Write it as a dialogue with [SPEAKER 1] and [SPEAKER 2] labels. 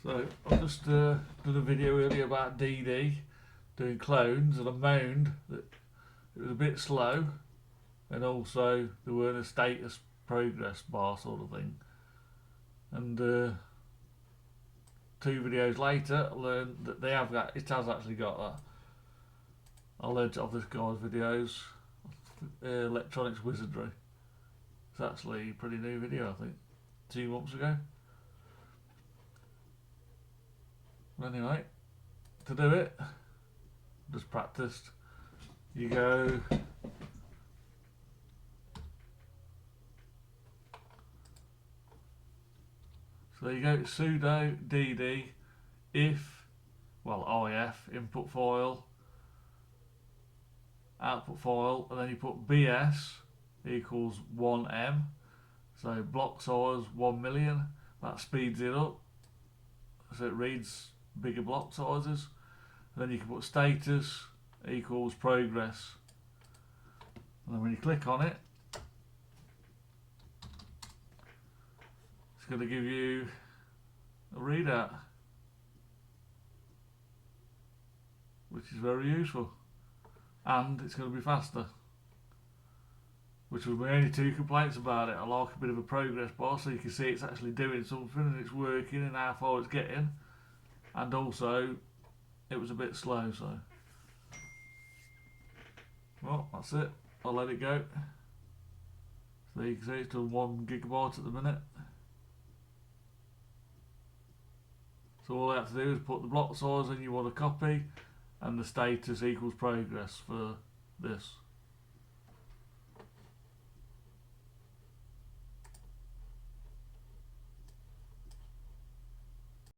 [SPEAKER 1] So I've just done a video earlier about DD doing clones, and I moaned that it was a bit slow, and also there weren't a status progress bar sort of thing. And 2 videos later, I learned that it has actually got that. I learned it off this guy's videos, Electronics Wizardry. It's actually a pretty new video, I think, 2 months ago. Anyway, to do it, just practiced. You go so you go to sudo dd if input file, output file, and then you put bs equals 1m, so block size 1 million. That speeds it up so it reads bigger block sizes. And then you can put status equals progress, and then when you click on it, it's going to give you a readout, which is very useful, and it's going to be faster, which was my only 2 complaints about it. I like a bit of a progress bar so you can see it's actually doing something and it's working and how far it's getting, and also it was a bit slow. So well, that's it, I'll let it go. So you can see it's done 1 gigabyte at the minute. So all I have to do is put the block size in you want to copy, and the status equals progress for this.